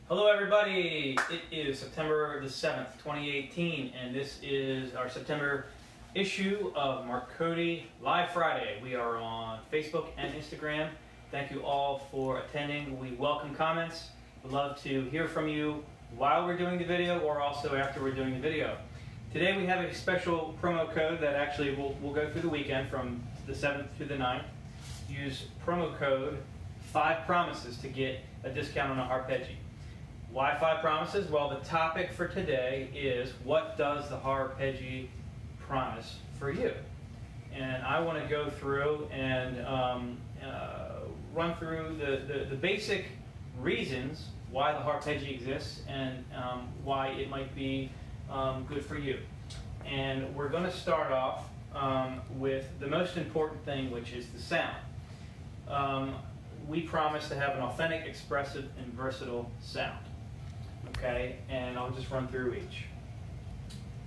Hello everybody, it is September the 7th, 2018, and this is our September issue of Marcodi Live Friday. We are on Facebook and Instagram. Thank you all for attending. We welcome comments. We'd love to hear from you while we're doing the video or also after we're doing the video. Today we have a special promo code that actually will go through the weekend from the 7th through the 9th. Use promo code 5 Promises to get a discount on a Harpejji. Why 5 promises? Well, the topic for today is what does the Harpejji promise for you? And I want to go through and run through the basic reasons why the Harpejji exists and why it might be good for you. And we're going to start off with the most important thing, which is the sound. We promise to have an authentic, expressive, and versatile sound. Okay, and I'll just run through each.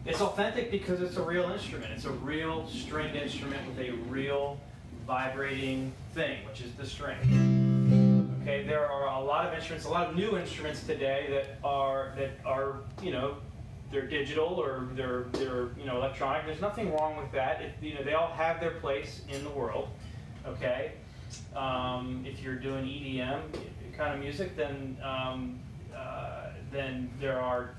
It's authentic because it's a real instrument. It's a real stringed instrument with a real vibrating thing, which is the string. Okay, there are a lot of instruments, a lot of new instruments today that are they're digital or they're electronic. There's nothing wrong with that. They all have their place in the world. Okay, if you're doing EDM kind of music, then there are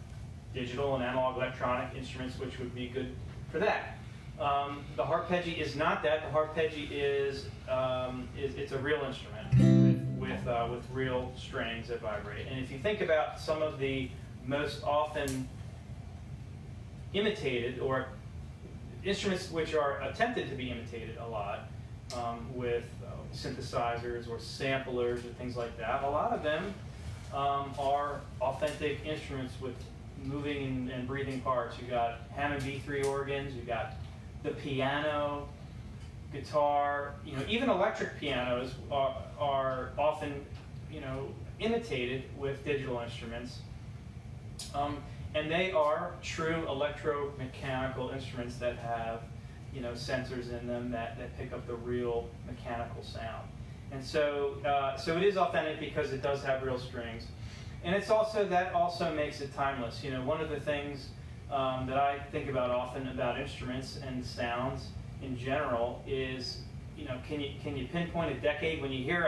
digital and analog electronic instruments which would be good for that. The Harpejji is not that. The Harpejji is it's a real instrument with real strings that vibrate. And if you think about some of the most often imitated or instruments which are attempted to be imitated a lot with synthesizers or samplers or things like that, a lot of them are authentic instruments with moving and breathing parts. You got Hammond B3 organs, you got the piano, guitar, even electric pianos are often, imitated with digital instruments. And they are true electromechanical instruments that have, sensors in them that pick up the real mechanical sound. And so it is authentic because it does have real strings. And that also makes it timeless. One of the things that I think about often about instruments and sounds in general is, can you pinpoint a decade when you hear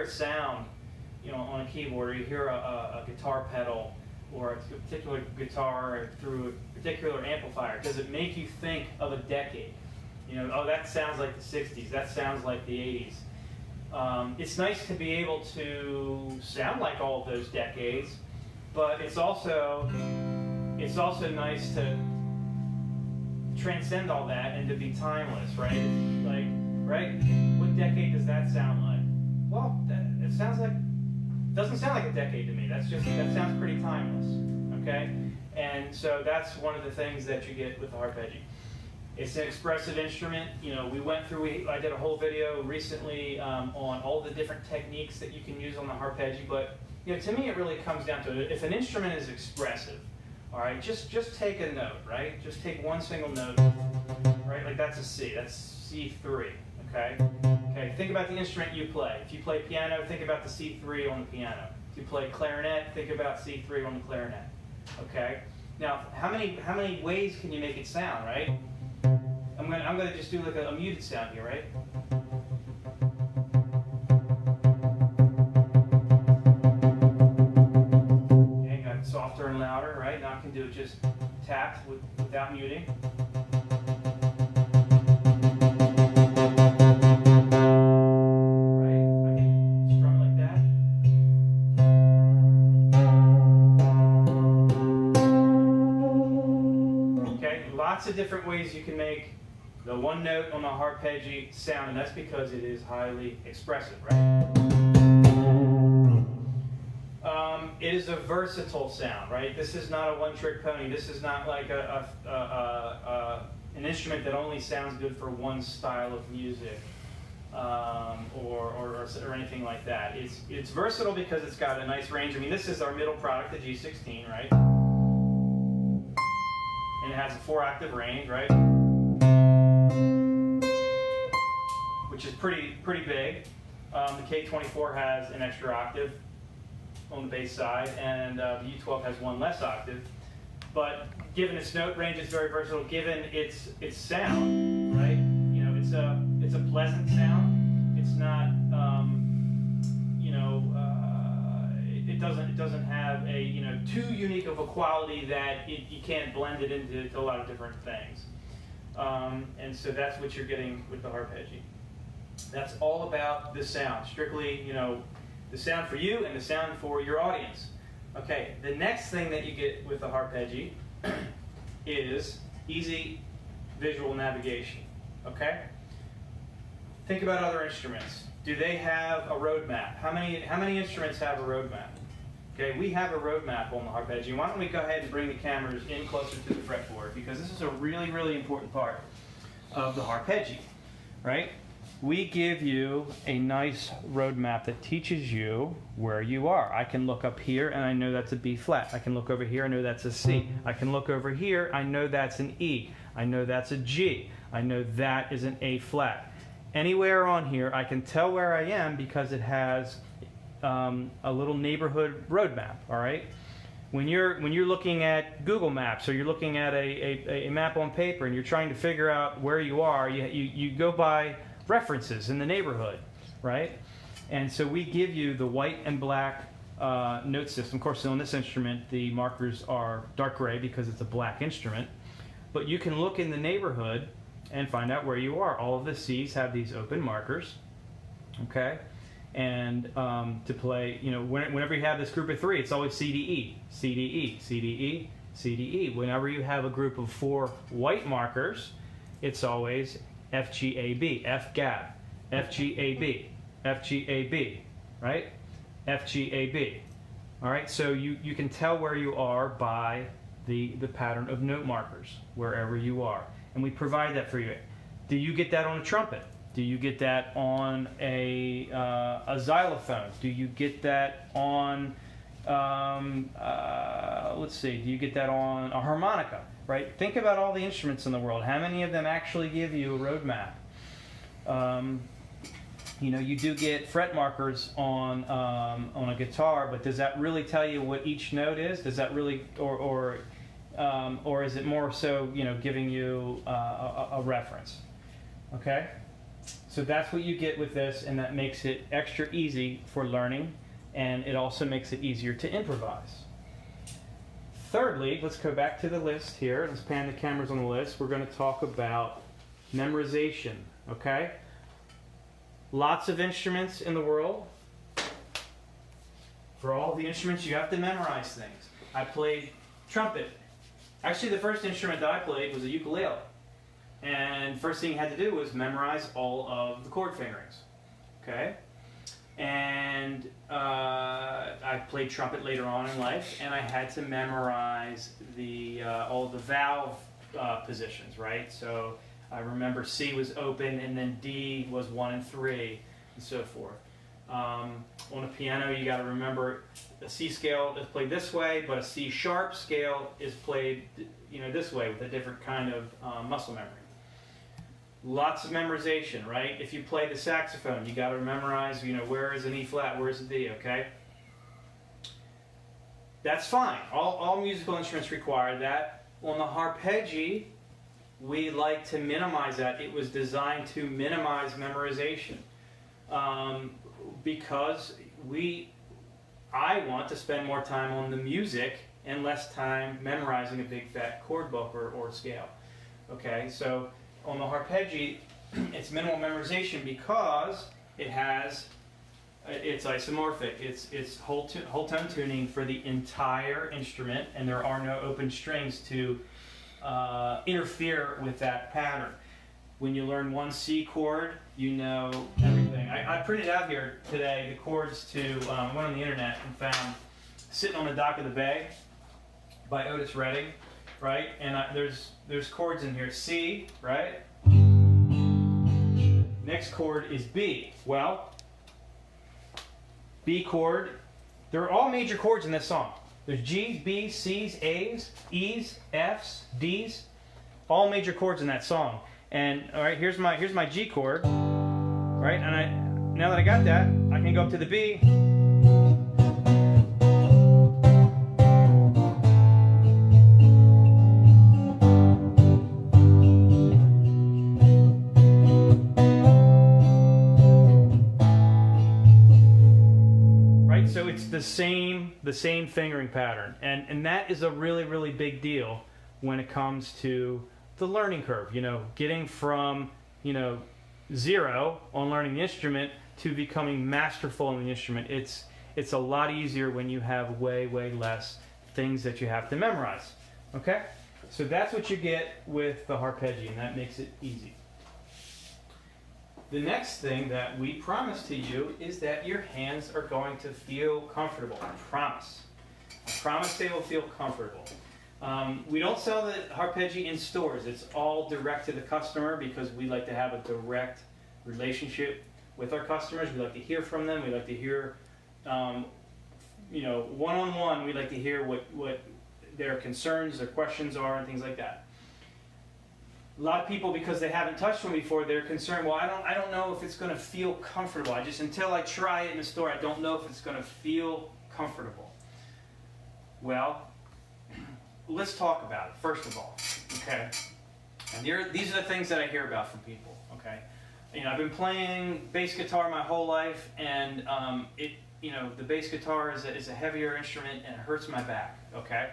a sound, on a keyboard, or you hear a guitar pedal or a particular guitar through a particular amplifier? Does it make you think of a decade? Oh, that sounds like the 60s. That sounds like the 80s. It's nice to be able to sound like all of those decades, but it's also nice to transcend all that and to be timeless, right? Right? What decade does that sound like? Well, doesn't sound like a decade to me. That sounds pretty timeless, okay? And so that's one of the things that you get with the Harpejji. It's an expressive instrument. I did a whole video recently on all the different techniques that you can use on the Harpejji, but to me it really comes down to it. If an instrument is expressive, all right, just take a note, right? Just take one single note, right? Like that's a C, that's C3, okay? Okay, think about the instrument you play. If you play piano, think about the C3 on the piano. If you play clarinet, think about C3 on the clarinet, okay? Now, how many ways can you make it sound, right? I'm going to just do like a muted sound here, right? Okay, got it softer and louder, right? Now I can do it just tapped without muting. Right? I can strum it like that. Okay, lots of different ways you can make the one note on the Harpejji sound, and that's because it is highly expressive, right? It is a versatile sound, right? This is not a one-trick pony. This is not like an instrument that only sounds good for one style of music or anything like that. It's versatile because it's got a nice range. I mean, this is our middle product, the G16, right? And it has a 4-octave range, right? Which is pretty big. The K24 has an extra octave. on the bass side, and the U12 has one less octave. But given its note range, it's very versatile. Given its sound, right? You know, it's a pleasant sound. It's not, it doesn't have a too unique of a quality that you can't blend it into a lot of different things. And so that's what you're getting with the Harpejji. That's all about the sound, strictly, the sound for you and the sound for your audience. Okay, the next thing that you get with the Harpejji is easy visual navigation. Okay? Think about other instruments. Do they have a roadmap? How many instruments have a roadmap? Okay, we have a roadmap on the Harpejji. Why don't we go ahead and bring the cameras in closer to the fretboard, because this is a really, really important part of the Harpejji, right? We give you a nice roadmap that teaches you where you are. I can look up here and I know that's a B flat. I can look over here, I know that's a C. I can look over here, I know that's an E. I know that's a G. I know that is an A flat. Anywhere on here, I can tell where I am because it has a little neighborhood roadmap, all right? When you're looking at Google Maps, or you're looking at a map on paper and you're trying to figure out where you are, you go by references in the neighborhood, right? And so we give you the white and black note system. Of course, on this instrument, the markers are dark gray because it's a black instrument. But you can look in the neighborhood and find out where you are. All of the C's have these open markers, okay? And to play, whenever you have this group of three, it's always C, D, E, C, D, E, C, D, E, C, D, E. Whenever you have a group of 4 white markers, it's always F, G, A, B, F, Gab, F, G, A, B, F, G, A, B, right? F, G, A, B. All right, so you can tell where you are by the pattern of note markers, wherever you are. And we provide that for you. Do you get that on a trumpet? Do you get that on a xylophone? Do you get that on, let's see, do you get that on a harmonica, right? Think about all the instruments in the world. How many of them actually give you a roadmap? You do get fret markers on a guitar, but does that really tell you what each note is? Does that really, or is it more so, giving you a reference? Okay? So that's what you get with this, and that makes it extra easy for learning, and it also makes it easier to improvise. Thirdly, let's go back to the list here. Let's pan the cameras on the list. We're going to talk about memorization, okay? Lots of instruments in the world. For all the instruments, you have to memorize things. I played trumpet. Actually, the first instrument that I played was a ukulele. And first thing you had to do was memorize all of the chord fingerings, okay? And I played trumpet later on in life, and I had to memorize all of the valve positions, right? So I remember C was open, and then D was 1 and 3, and so forth. On a piano, you got to remember a C scale is played this way, but a C sharp scale is played, this way with a different kind of muscle memory. Lots of memorization, right? If you play the saxophone, you got to memorize, where is an E flat, where is a D, okay? That's fine. All musical instruments require that. On the Harpejji, we like to minimize that. It was designed to minimize memorization because I want to spend more time on the music and less time memorizing a big fat chord book or scale. Okay, so on the Harpejji, it's minimal memorization because it's isomorphic. It's whole tone tuning for the entire instrument, and there are no open strings to interfere with that pattern. When you learn one C chord, you know everything. I printed out here today the chords to, I went on the internet and found Sitting on the Dock of the Bay by Otis Redding, right? And there's chords in here. C, right? Next chord is B. Well, B chord, they're all major chords in this song. There's G's, B's, C's, A's, E's, F's, D's, all major chords in that song. And all right, here's my G chord, right? And now that I got that, I can go up to the B, So it's the same fingering pattern, and that is a really, really big deal when it comes to the learning curve. You know, getting from, you know, zero on learning the instrument to becoming masterful in the instrument. It's a lot easier when you have way, way less things that you have to memorize. Okay? So that's what you get with the Harpejji, and that makes it easy. The next thing that we promise to you is that your hands are going to feel comfortable. I promise. I promise they will feel comfortable. We don't sell the Harpejji in stores. It's all direct to the customer because we like to have a direct relationship with our customers. We like to hear from them. We like to hear, you know, one-on-one. We like to hear what their concerns, their questions are, and things like that. A lot of people, because they haven't touched one before, they're concerned. Well, I don't know if it's going to feel comfortable. Until I try it in the store, I don't know if it's going to feel comfortable. Well, let's talk about it first of all. Okay, and these are the things that I hear about from people. Okay, you know, I've been playing bass guitar my whole life, and you know, the bass guitar is a heavier instrument, and it hurts my back. Okay,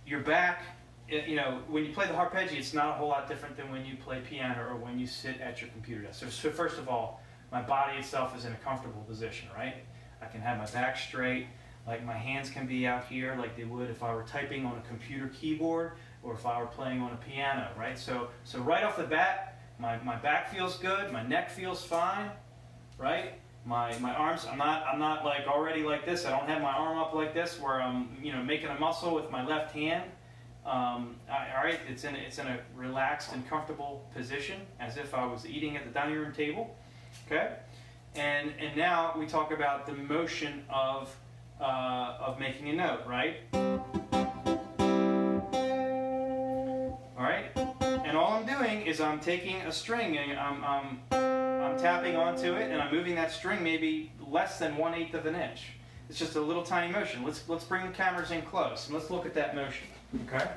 your back. You know, when you play the Harpejji, it's not a whole lot different than when you play piano or when you sit at your computer desk. So first of all, my body itself is in a comfortable position, right? I can have my back straight, like my hands can be out here like they would if I were typing on a computer keyboard or if I were playing on a piano, right? So right off the bat, my back feels good, my neck feels fine, right? My arms, I'm not like already like this. I don't have my arm up like this where I'm, you know, making a muscle with my left hand. All right, it's in a relaxed and comfortable position, as if I was eating at the dining room table. Okay, and now we talk about the motion of making a note, right? All right, and all I'm doing is I'm taking a string and I'm tapping onto it, and I'm moving that string maybe less than 1/8 of an inch. It's just a little tiny motion. Let's bring the cameras in close and let's look at that motion. Okay.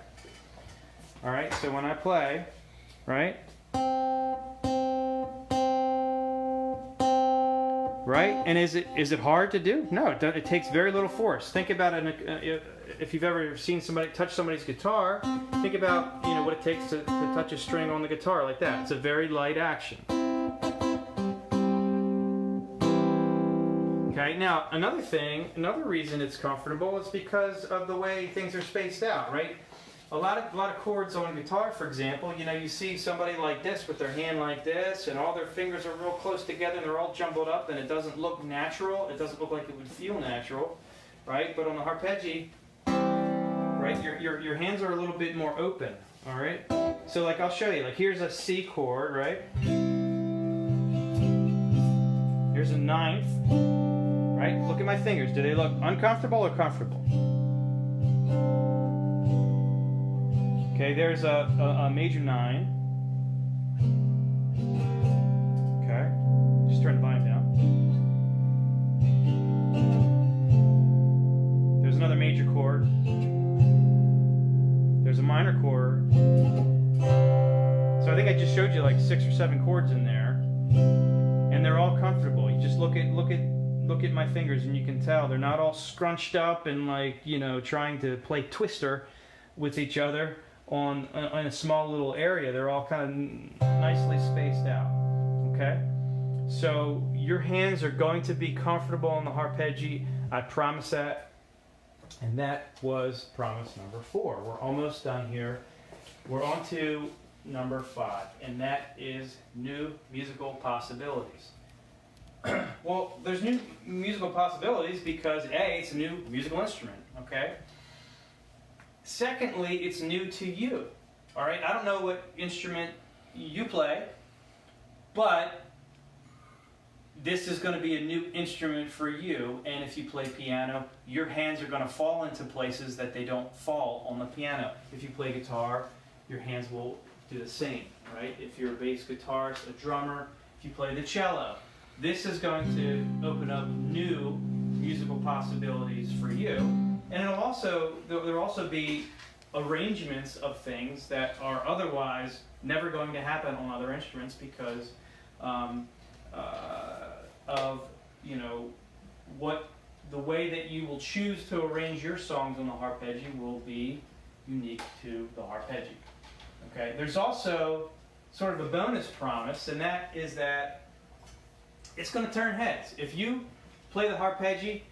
All right. So when I play, right, and is it hard to do? No, it takes very little force. Think about it. If you've ever seen somebody touch somebody's guitar, think about, you know, what it takes to touch a string on the guitar like that. It's a very light action. Okay, now another reason it's comfortable is because of the way things are spaced out, right? A lot of chords on a guitar, for example, you know, you see somebody like this with their hand like this, and all their fingers are real close together, and they're all jumbled up, and it doesn't look natural. It doesn't look like it would feel natural, right? But on the Harpejji, right, your hands are a little bit more open, all right? So like I'll show you. Like here's a C chord, right? Here's a ninth. Right? Look at my fingers. Do they look uncomfortable or comfortable? Okay, there's a major 9. Okay, just turn the volume down. There's another major chord. There's a minor chord. So I think I just showed you like 6 or 7 chords in there, and they're all comfortable. You just look at my fingers and you can tell they're not all scrunched up and, like, you know, trying to play Twister with each other on a small little area. They're all kind of nicely spaced out. Okay, so your hands are going to be comfortable on the Harpejji. I promise that. And that was promise number 4. We're almost done here. We're on to number 5, and that is new musical possibilities. Well, there's new musical possibilities because A, it's a new musical instrument, okay? Secondly, it's new to you, all right? I don't know what instrument you play, but this is going to be a new instrument for you, and if you play piano, your hands are going to fall into places that they don't fall on the piano. If you play guitar, your hands will do the same, right? If you're a bass guitarist, a drummer, if you play the cello, this is going to open up new musical possibilities for you, and there'll also be arrangements of things that are otherwise never going to happen on other instruments because of, you know, what the way that you will choose to arrange your songs on the Harpejji will be unique to the Harpejji. Okay, there's also sort of a bonus promise, and that is that it's going to turn heads. If you play the Harpejji,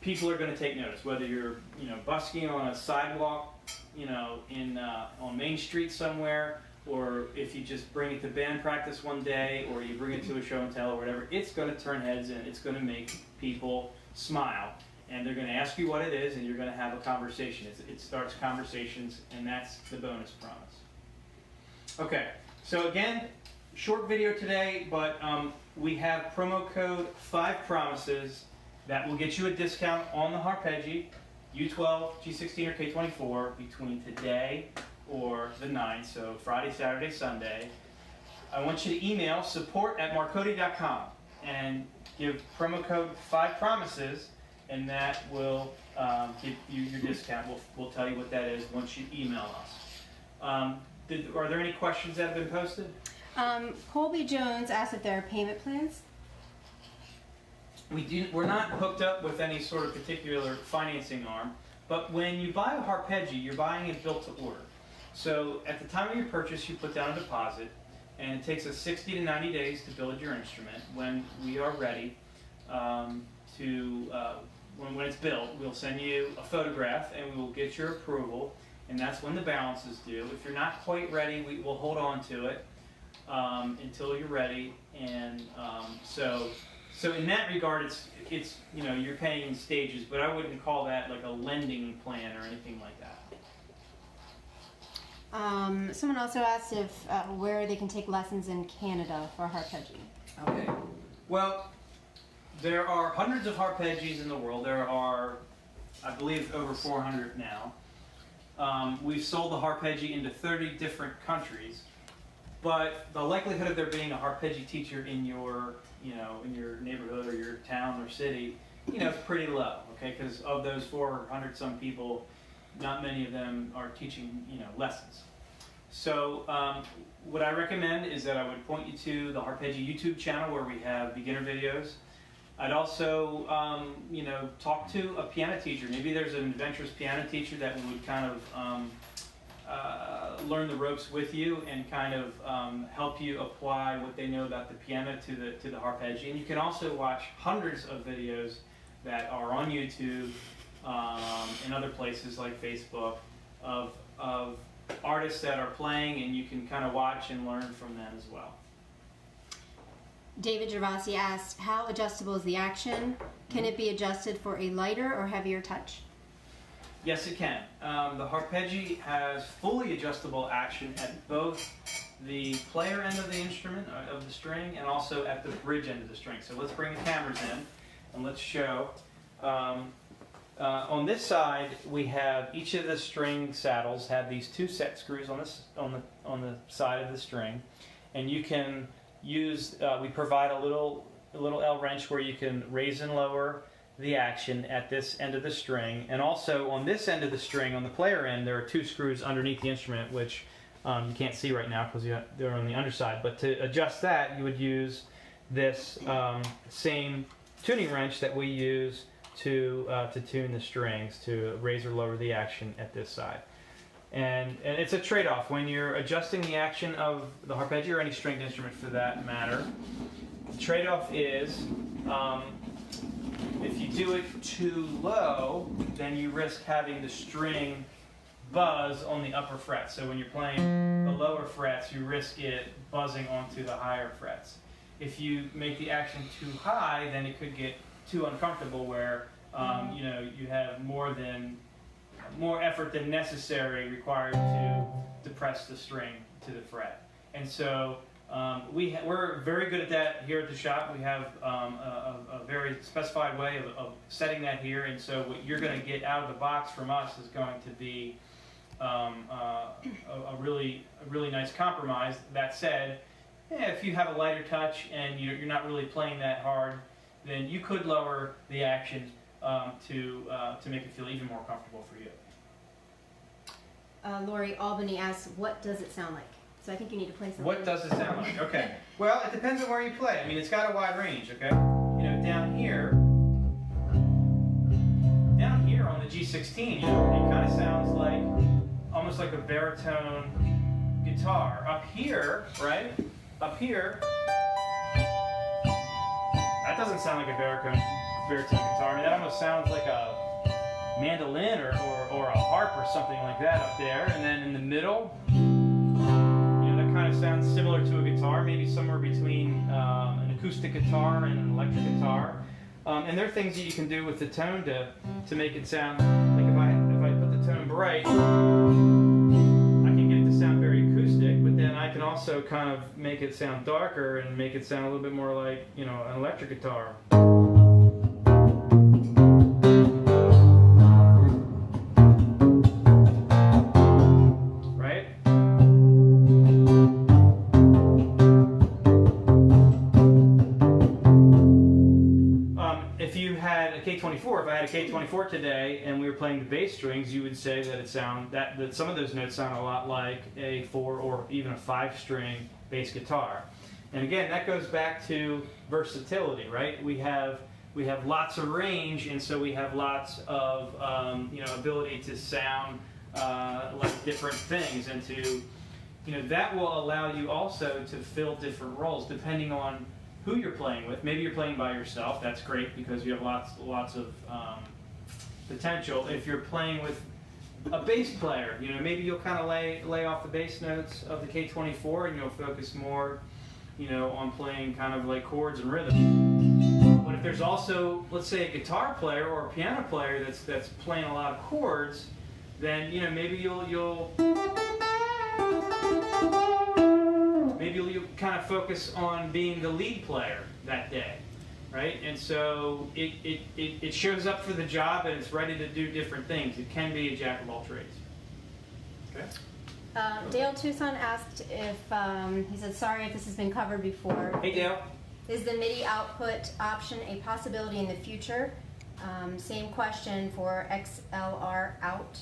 people are going to take notice. Whether you're, busking on a sidewalk, on Main Street somewhere, or if you just bring it to band practice one day, or you bring it to a show and tell or whatever, it's going to turn heads and it's going to make people smile. And they're going to ask you what it is, and you're going to have a conversation. It starts conversations, and that's the bonus promise. Okay, so again, short video today, but we have promo code 5PROMISES that will get you a discount on the Harpejji, U12, G16, or K24 between today or the 9th, so Friday, Saturday, Sunday. I want you to email support@marcodi.com and give promo code 5PROMISES, and that will give you your discount. We'll tell you what that is once you email us. Are there any questions that have been posted? Colby Jones asked if there are payment plans. We're not hooked up with any sort of particular financing arm, but when you buy a Harpejji, you're buying it built to order. So at the time of your purchase, you put down a deposit, and it takes us 60 to 90 days to build your instrument. When we are ready when it's built, we'll send you a photograph, and we will get your approval, and that's when the balance is due. If you're not quite ready, we will hold on to it until you're ready, and so in that regard, it's you're paying in stages, but I wouldn't call that like a lending plan or anything like that. Someone also asked if where they can take lessons in Canada for Harpejji. Okay. Well, there are hundreds of Harpejjis in the world. There are, I believe, over 400 now. We've sold the Harpejji into 30 different countries, but the likelihood of there being a Harpejji teacher in your neighborhood or your town or city, is pretty low. Okay, because of those 400 some people, not many of them are teaching, lessons. So what I recommend is that I would point you to the Harpejji YouTube channel where we have beginner videos. I'd also, talk to a piano teacher. Maybe there's an adventurous piano teacher that would kind of learn the ropes with you and kind of help you apply what they know about the piano to the Harpejji. And you can also watch hundreds of videos that are on YouTube and other places like Facebook of artists that are playing, and you can kind of watch and learn from them as well. David Gervasi asked, how adjustable is the action? Can it be adjusted for a lighter or heavier touch? Yes, it can. The Harpejji has fully adjustable action at both the player end of the instrument, of the string, and also at the bridge end of the string. So let's bring the cameras in and let's show. On this side, we have each of the string saddles have these two set screws on the side of the string, and you can use. We provide a little L wrench where you can raise and lower the action at this end of the string, and also on this end of the string, on the player end, there are two screws underneath the instrument, which you can't see right now because they're on the underside. But to adjust that, you would use this same tuning wrench that we use to tune the strings, to raise or lower the action at this side. And it's a trade-off. When you're adjusting the action of the Harpejji or any stringed instrument for that matter, the trade-off is if you do it too low, then you risk having the string buzz on the upper frets. So when you're playing the lower frets, you risk it buzzing onto the higher frets. If you make the action too high, then it could get too uncomfortable where you have more effort than necessary required to depress the string to the fret. And so we're very good at that here at the shop. We have a very specified way of setting that here, and so what you're going to get out of the box from us is going to be a really nice compromise. That said, if you have a lighter touch and you're not really playing that hard, then you could lower the action to make it feel even more comfortable for you. Lori Albany asks, what does it sound like? So I think you need to play something. What does it sound like? Okay. Well, it depends on where you play. I mean, it's got a wide range, okay? Down here, G16, it kind of sounds like almost like a baritone guitar. Up here, right? Up here, that doesn't sound like a baritone guitar. I mean, that almost sounds like a mandolin or a harp or something like that up there. And then in the middle, that kind of sounds similar to a guitar, maybe somewhere between an acoustic guitar and an electric guitar. And there are things that you can do with the tone to make it sound like if I put the tone bright, I can get it to sound very acoustic, but then I can also kind of make it sound darker and make it sound a little bit more like, an electric guitar. Right? If you had a K24, if I had a K24 today and we were playing the bass strings, you would say that that some of those notes sound a lot like a 4 or even a 5-string bass guitar. And again, that goes back to versatility, right? We have lots of range, and so we have lots of ability to sound like different things, and to that will allow you also to fill different roles depending on who you're playing with. Maybe you're playing by yourself. That's great because you have lots of potential. If you're playing with a bass player, maybe you'll kind of lay off the bass notes of the K24 and you'll focus more, on playing kind of like chords and rhythm. But if there's also, let's say, a guitar player or a piano player that's playing a lot of chords, then maybe you'll kind of focus on being the lead player that day, right? And so it shows up for the job and it's ready to do different things. It can be a jack of all trades. Okay. Dale Tucson asked if, he said, sorry if this has been covered before. Hey Dale. Is the MIDI output option a possibility in the future? Same question for XLR out.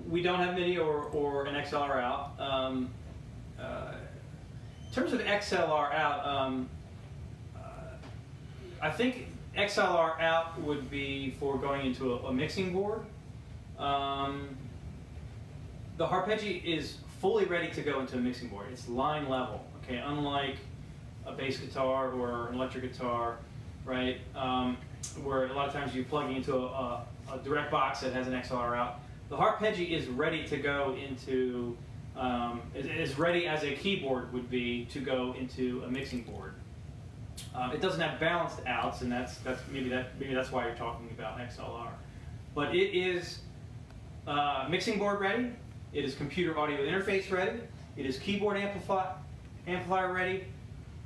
We don't have MIDI or an XLR out. In terms of XLR out, I think XLR out would be for going into a mixing board. The Harpejji is fully ready to go into a mixing board. It's line level, okay? Unlike a bass guitar or an electric guitar, right? Where a lot of times you plug into a direct box that has an XLR out. The Harpejji is ready to go into, is ready as a keyboard would be to go into a mixing board. It doesn't have balanced outs, and maybe that's why you're talking about XLR. But it is mixing board ready. It is computer audio interface ready. It is keyboard amplifier ready.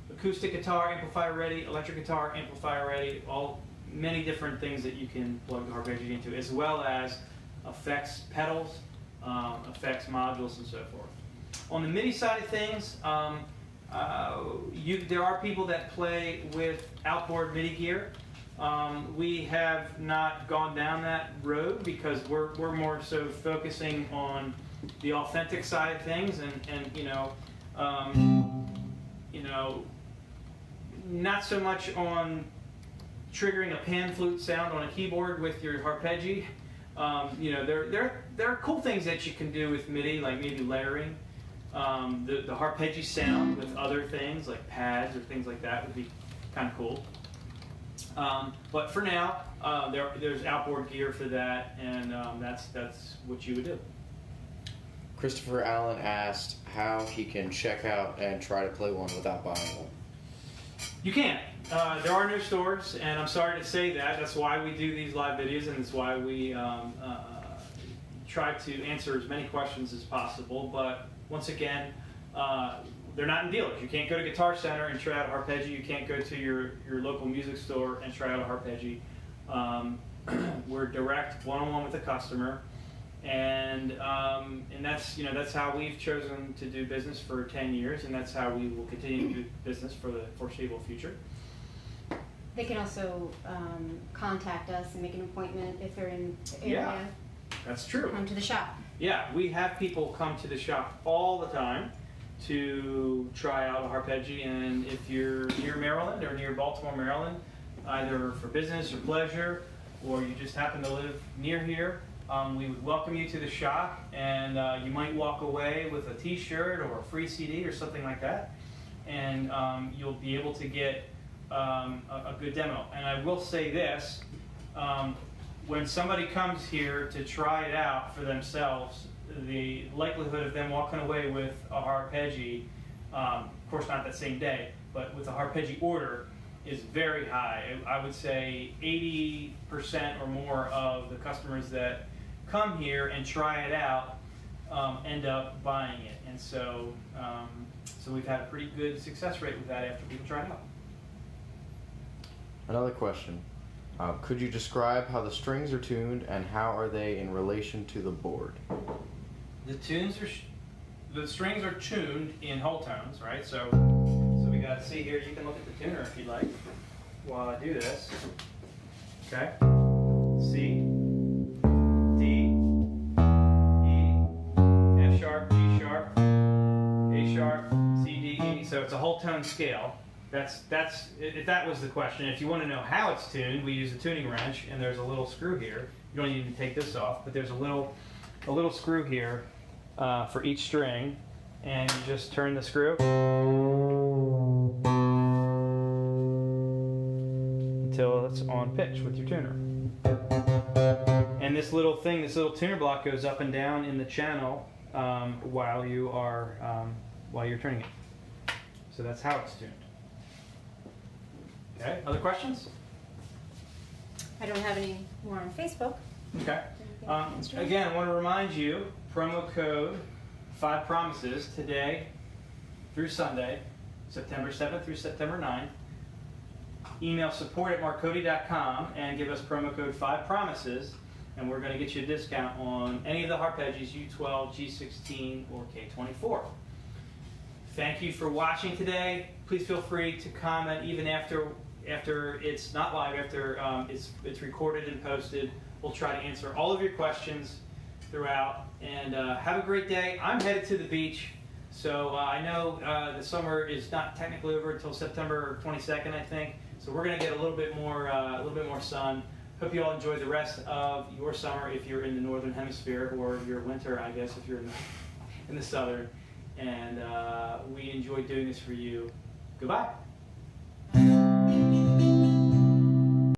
Acoustic guitar amplifier ready. Electric guitar amplifier ready. Many different things that you can plug the Harpejji into, as well as effects pedals, effects modules, and so forth. On the MIDI side of things, there are people that play with outboard MIDI gear. We have not gone down that road because we're more so focusing on the authentic side of things, and not so much on triggering a pan flute sound on a keyboard with your Harpejji. There are cool things that you can do with MIDI, like maybe layering the Harpejji sound with other things like pads or things like that would be kind of cool. But for now, there's outboard gear for that, and that's what you would do. Christopher Allen asked how he can check out and try to play one without buying one. You can. There are no stores, and I'm sorry to say that. That's why we do these live videos, and it's why we try to answer as many questions as possible. But once again, they're not in dealers. You can't go to Guitar Center and try out a Harpejji. You can't go to your local music store and try out a Harpejji. We're direct, one-on-one with the customer, and that's how we've chosen to do business for 10 years, and that's how we will continue to do business for the foreseeable future. They can also contact us and make an appointment if they're in the area. Yeah, that's true. Come to the shop. Yeah, we have people come to the shop all the time to try out a Harpejji, and if you're near Maryland or near Baltimore, Maryland, either for business or pleasure, or you just happen to live near here, we would welcome you to the shop, and you might walk away with a t-shirt or a free CD or something like that, and you'll be able to get a good demo. And I will say this, when somebody comes here to try it out for themselves, the likelihood of them walking away with a Harpejji, of course not that same day, but with a Harpejji order, is very high. I would say 80% or more of the customers that come here and try it out end up buying it. And so, so we've had a pretty good success rate with that after people try it out. Another question. Could you describe how the strings are tuned and how are they in relation to the board? The strings are tuned in whole tones, right? So we got to see here. You can look at the tuner if you'd like while I do this. Okay. C, D, E, F sharp, G sharp, A sharp, C, D, E. So it's a whole tone scale. That's if that was the question. If you want to know how it's tuned, we use a tuning wrench, and there's a little screw here. You don't need to take this off, but there's a little screw here for each string, and you just turn the screw until it's on pitch with your tuner. And this little tuner block goes up and down in the channel while you're turning it. So that's how it's tuned. Okay, other questions? I don't have any more on Facebook. Okay. Again, I want to remind you, promo code 5 Promises today through Sunday, September 7th through September 9th. Email support@marcodi.com and give us promo code 5 Promises, and we're going to get you a discount on any of the Harpejjis, U12, G16, or K24. Thank you for watching today. Please feel free to comment even after it's not live, after it's recorded and posted. We'll try to answer all of your questions throughout. And have a great day. I'm headed to the beach, so I know the summer is not technically over until September 22nd, I think. So we're going to get a little bit more sun. Hope you all enjoy the rest of your summer if you're in the northern hemisphere, or your winter, I guess, if you're in the southern. And we enjoy doing this for you. Goodbye.